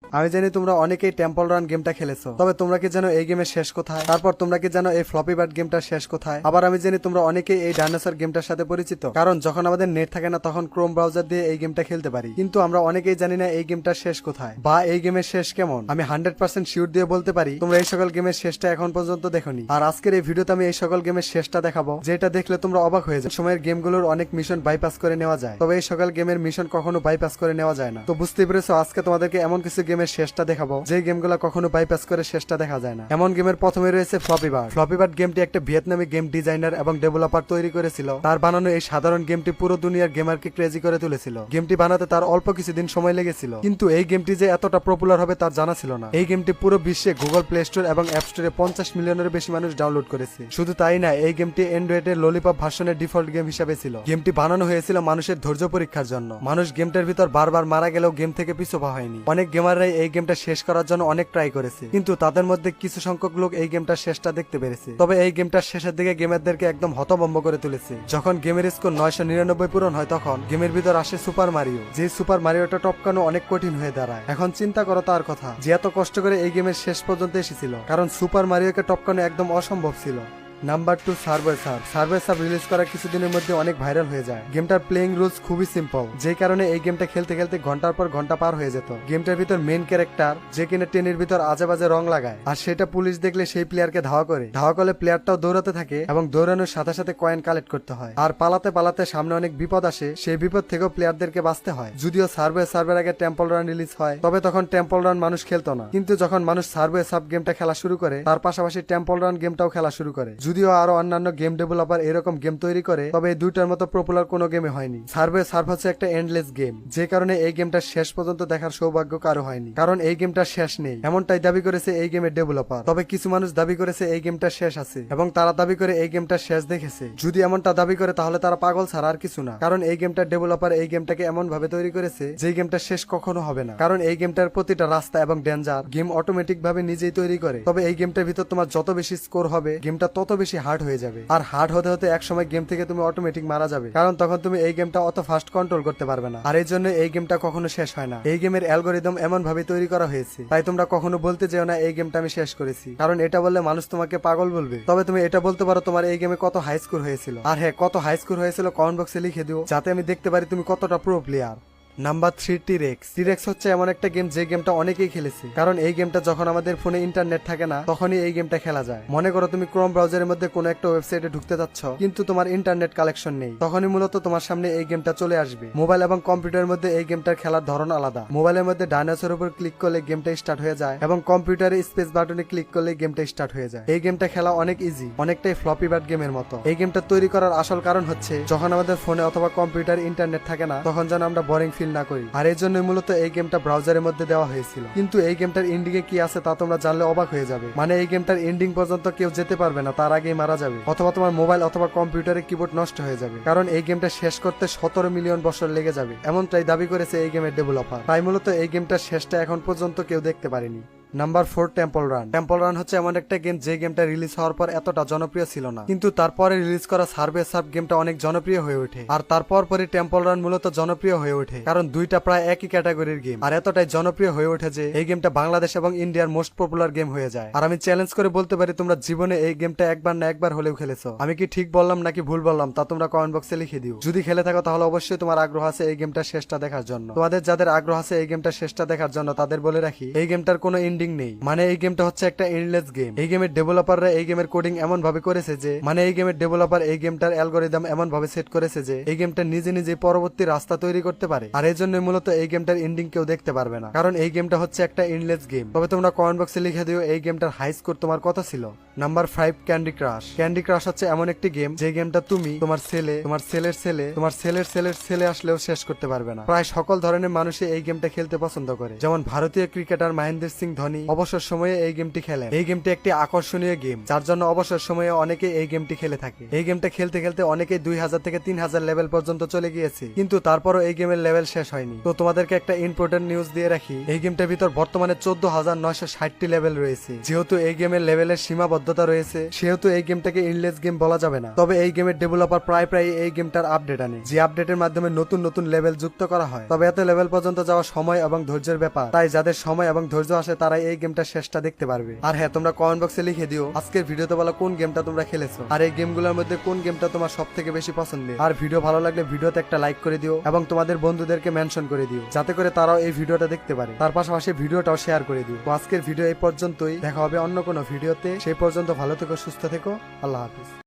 আমি জানি তোমরা অনেকেই টেম্পল রান গেমটা খেলেছো, তবে তোমরা কি জানো এই গেমের শেষ কোথায়? তারপর তোমরা কি জানো এই ফ্লপি বার্ড গেমটার শেষ কোথায়? আবার আমি জানি তোমরা অনেকেই এই ডাইনোসর গেমটার সাথে পরিচিত, কারণ যখন আমাদের নেট থাকে না তখন ক্রোম ব্রাউজার দিয়ে এই গেমটা খেলতে পারি। কিন্তু আমরা অনেকেই জানি না এই গেমটার শেষ কোথায় বা এই গেমের শেষ কেমন। আমি 100% শিওর দিয়ে বলতে পারি তোমরা এই সকল গেমের শেষটা এখন পর্যন্ত দেখোনি। আর আজকের এই ভিডিওতে আমি এই সকল গেমের শেষটা দেখাবো, যেটা দেখলে তোমরা অবাক হয়ে যাবে। সময়ের গেমগুলোর অনেক মিশন বাইপাস করে নেওয়া যায়, তবে এই সকল গেমের মিশন কখনো বাইপাস করে নেওয়া যায় না। তো বুঝতে পেরেছো, আজকে তোমাদেরকে এমন কিছু গেমের শেষটা দেখাবো যে গেমগুলো কখনো বাইপাস করে শেষটা দেখা যায় না। এমন গেমের প্রথমে রয়েছে ফ্লপি বার্ড। ফ্লপি বার্ড গেমটি একটা ভিয়েতনামি গেম ডিজাইনার এবং ডেভেলপার তৈরি করেছিল। তার বানানো এই সাধারণ গেমটি পুরো দুনিয়ার গেমারকে ক্রেজি করে তুলেছিল। গেমটি বানাতে তার অল্প কিছুদিন সময় লেগেছিল, কিন্তু এই গেমটি যে এতটা পপুলার হবে তার জানা ছিল না। এই গেমটি পুরো বিশ্বে গুগল প্লে স্টোর এবং অ্যাপ স্টোরে 50 মিলিয়নের বেশি মানুষ ডাউনলোড করেছে। শুধু তাই না, এই গেমটি অ্যান্ড্রয়েডের ললিপপ ভার্সনের ডিফল্ট গেম হিসেবে ছিল। গেমটি বানানো হয়েছিল মানুষের ধৈর্য পরীক্ষার জন্য। মানুষ গেমটার ভিতর বারবার মারা গেলেও গেম থেকে পিছু পা হয়নি। অনেক গেমাররাই এই গেমটা শেষ করার জন্য অনেক ট্রাই করেছে, কিন্তু তাদের মধ্যে কিছু সংখ্যক লোক এই গেমটার শেষটা দেখতে পেরেছে। তবে এই গেমটার শেষের দিকে গেমারদেরকে একদম হতভম্ব করে তুলেছে। যখন গেমের স্কোর 999 পূরণ হয় তখন গেমের ভিতর আসে সুপার মারিও। যে সুপার মারিওটা টপকানো অনেক কঠিন হয়ে দাঁড়ায়। এখন চিন্তা করো তার কথা, যে এত কষ্ট করে এই গেমের শেষ পর্যন্ত এসেছিল, কারণ সুপার মারিওকে টপকানো একদম অসম্ভব ছিল। নাম্বার 2, সার্ভার সাব রিলিজ করার কিছুদিনের মধ্যে অনেক ভাইরাল হয়ে যায়। গেমটার প্লেইং রুলস খুবই সিম্পল, যে কারণে এই গেমটা খেলতে খেলতে ঘন্টার পর ঘন্টা পার হয়ে যেত। গেমটার ভিতর মেইন ক্যারেক্টার যে কিনা ট্রেনের ভিতর আজে বাজে রং লাগায়, আর সেটা পুলিশ দেখলে সেই প্লেয়ারকে ধাওয়া করে। ধাওয়া করলে প্লেয়ারটাও দৌড়াতে থাকে এবং দৌড়ানোর সাথে সাথে কয়েন কালেক্ট করতে হয়। আর পালাতে পালাতে সামনে অনেক বিপদ আসে, সেই বিপদ থেকেও প্লেয়ারদেরকে বাঁচতে হয়। যদিও সার্ভের আগে টেম্পল রান রিলিজ হয়, তবে তখন টেম্পল রান মানুষ খেলতো না। কিন্তু যখন মানুষ সার্ভে সাব গেমটা খেলা শুরু করে, তার পাশাপাশি টেম্পল রান গেমটাও খেলা শুরু করে। যদিও আরো অন্যান্য গেম ডেভেলপার এরকম গেম তৈরি করে, তবে এই দুইটার মতো পপুলার কোনো গেমে হয়নি। সার্ভ হচ্ছে একটা এন্ডলেস গেম, যে কারণে এই গেমটা শেষ পর্যন্ত দেখার সৌভাগ্য কারো হয়নি, কারণ এই গেমটা শেষ নেই এমনটাই দাবি করেছে এই গেমের ডেভেলপার। তবে কিছু মানুষ দাবি করেছে এই গেমটা শেষ আছে এবং তারা দাবি করে এই গেমটা শেষ দেখেছে। যদি এমনটা দাবি করে তাহলে তারা পাগল ছাড়া আর কিছু না, কারণ এই গেমটার ডেভেলপার এই গেমটাকে এমন ভাবে তৈরি করেছে যে গেমটা শেষ কখনো হবে না, কারণ এই গেমটার প্রতিটা রাস্তা এবং ডেঞ্জার গেম অটোমেটিক ভাবে নিজেই তৈরি করে। তবে এই গেমটার ভিতর তোমার যত বেশি স্কোর হবে, গেমটা তত বেশি হার্ড হয়ে যাবে। আর হার্ড হতে হতে এক সময় গেম থেকে তুমি অটোমেটিক মারা যাবে, কারণ তখন তুমি এই গেমটা অত ফাস্ট কন্ট্রোল করতে পারবে না। আর এই জন্য এই গেমটা কখনো শেষ হয় না। এই গেমের অ্যালগোরিদম এমন ভাবে তৈরি করা হয়েছে, তাই তোমরা কখনো বলতে যেও না এই গেমটা আমি শেষ করেছি, কারণ এটা বললে মানুষ তোমাকে পাগল বলবে। তবে তুমি এটা বলতে পারো তোমার এই গেমে কত হাই স্কোর হয়েছিল, আর হ্যাঁ, কত হাই স্কোর হয়েছিল কমেন্ট বক্সে লিখে দিও, যাতে আমি দেখতে পারি তুমি কতটা প্রো প্লেয়ার। নাম্বার 3, টিরেক্স হচ্ছে এমন একটা গেম যে গেমটা অনেকেই খেলেছে, কারণ এই গেমটা যখন আমাদের ফোনে ইন্টারনেট থাকে না তখনই এই গেমটা খেলা যায়। মনে করো তুমি ক্রোম ব্রাউজারের মধ্যে কোনো একটা ওয়েবসাইটে ঢুকতে যাচ্ছ, কিন্তু তোমার ইন্টারনেট কালেকশন নেই, তখনই মূলত তোমার সামনে এই গেমটা চলে আসবে। মোবাইল এবং কম্পিউটারের মধ্যে এই গেমটার খেলার ধরন আলাদা। মোবাইলের মধ্যে ডাইনোসরের উপর ক্লিক করলে গেমটা স্টার্ট হয়ে যায় এবং কম্পিউটারে স্পেস বাটনে ক্লিক করলে গেমটা স্টার্ট হয়ে যায়। এই গেমটা খেলা অনেক ইজি, অনেকটাই ফ্লপি বার্ড গেমের মতো। এই গেমটা তৈরি করার আসল কারণ হচ্ছে যখন আমাদের ফোনে অথবা কম্পিউটারে ইন্টারনেট থাকে না, তখন যেন আমরা বোরিং ফিল না করি। আর এই জন্য মূলত এই গেমটা ব্রাউজারের মধ্যে দেওয়া হয়েছিল। কিন্তু এই গেমটার এন্ডিং এ কি আছে তা তোমরা জানলে অবাক হয়ে যাবে। মানে এই গেমটার এন্ডিং পর্যন্ত কেউ যেতে পারবে না, তার আগেই মারা যাবে, অথবা তোমার মোবাইল অথবা কম্পিউটারের কিবোর্ড নষ্ট হয়ে যাবে, কারণ এই গেমটা শেষ করতে 17 মিলিয়ন বছর লেগে যাবে, এমনটাই দাবি করেছে এই গেমের ডেভেলপার। তাই মূলত এই গেমটার শেষটা এখন পর্যন্ত কেউ দেখতে পারেনি। নাম্বার 4, টেম্পল রান হচ্ছে এমন একটা গেম যে গেমটা রিলিজ হওয়ার পর এতটা জনপ্রিয় ছিল না, কিন্তু তারপরে রিলিজ করা সাব গেমটা অনেক জনপ্রিয় হয়ে ওঠে। আর তারপর পরে টেম্পল রান মূলত জনপ্রিয় হয়ে ওঠে, কারণ দুইটা প্রায় একই ক্যাটাগরির গেম, আর এতটাই জনপ্রিয় হয়ে ওঠে যে এই গেমটা বাংলাদেশ এবং ইন্ডিয়ার মোস্ট পপুলার গেম হয়ে যায়। আর আমি চ্যালেঞ্জ করে বলতে পারি তোমরা জীবনে এই গেমটা একবার না একবার হলেও খেলেছো। আমি কি ঠিক বললাম নাকি ভুল বললাম তা তোমরা কমেন্ট বক্সে লিখে দিও। যদি খেলে থাকো তাহলে অবশ্যই তোমার আগ্রহ আছে এই গেমটা শেষটা দেখার জন্য। তোমাদের যাদের আগ্রহ আছে এই গেমটা শেষটা দেখার জন্য, তাদের বলে রাখি এই গেমটার কোনো এন্ডিং নেই। মানে এই গেমটা হচ্ছে একটা এন্ডলেস গেম। এই গেমের ডেভেলপাররা এই গেমের কোডিং এমন ভাবে করেছে যে, মানে এই গেমের ডেভেলপার এই গেমটার অ্যালগোরিদম এমন ভাবে সেট করেছে যে এই গেমটা নিজে নিজে পরবর্তী রাস্তা তৈরি করতে পারে। আর এই জন্য মূলত এই গেমটার এন্ডিং কেউ দেখতে পারবে না, কারণ এই গেমটা হচ্ছে একটা এন্ডলেস গেম। তবে তোমরা কমেন্ট বক্সে লিখে দিও এই গেমটার হাই স্কোর তোমার কত ছিল। নাম্বার 5, ক্যান্ডি ক্রাশ হচ্ছে এমন একটি গেম যে গেমটা তুমি তোমার ছেলে, তোমার ছেলের ছেলে, তোমার ছেলের ছেলের ছেলে আসলেও শেষ করতে পারবে না। প্রায় সকল ধরনের মানুষই এই গেমটা খেলতে পছন্দ করে, যেমন ভারতীয় ক্রিকেটার মহেন্দ্র সিং ধোনি ধনী অবসর সময়ে এই গেমটি খেলেন। এই গেমটি একটি আকর্ষণীয় গেম, যার জন্য অবসর সময়ে অনেকে এই গেমটি খেলে থাকে। এই গেমটা খেলতে খেলতে অনেকেই 2000 থেকে 3000 লেভেল পর্যন্ত চলে গিয়েছে, কিন্তু তারপরও এই গেমের লেভেল শেষ হয়নি। তো তোমাদেরকে একটা ইম্পর্টেন্ট নিউজ দিয়ে রাখি, এই গেমটার ভিতর বর্তমানে 14,960টি লেভেল রয়েছে। যেহেতু এই গেমের লেভেলের সীমাবদ্ধতা রয়েছে, সেহেতু এই গেমটাকে ইনলেস গেম বলা যাবে না। তবে এই গেমের ডেভেলপার প্রায় এই গেমটার আপডেট আনে, যে আপডেটের মাধ্যমে নতুন নতুন লেভেল যুক্ত করা হয়। তবে এত লেভেল পর্যন্ত যাওয়া সময় এবং ধৈর্যের ব্যাপার, তাই যাদের সময় এবং ধৈর্য আসে তারাই এই গেমটা শেষটা দেখতে পারবে। আর হ্যাঁ, তোমরা কমেন্ট বক্সে লিখে দিও আজকের ভিডিওতে বলা কোন গেমটা তোমরা খেলেছো, আর এই গেমগুলোর মধ্যে কোন গেমটা তোমার সব থেকে বেশি পছন্দের। আর ভিডিও ভালো লাগলে ভিডিওতে একটা লাইক করে দিও এবং তোমাদের বন্ধুদেরকে মেনশন করে দিও, যাতে করে তারাও এই ভিডিওটা দেখতে পারে। তার পাশাপাশি ভিডিওটাও শেয়ার করে দিও। তো আজকের ভিডিও এই পর্যন্তই, দেখা হবে অন্য কোনো ভিডিওতে। সেই পর্যন্ত ভালো থেকো, সুস্থ থেকো, আল্লাহ হাফিজ।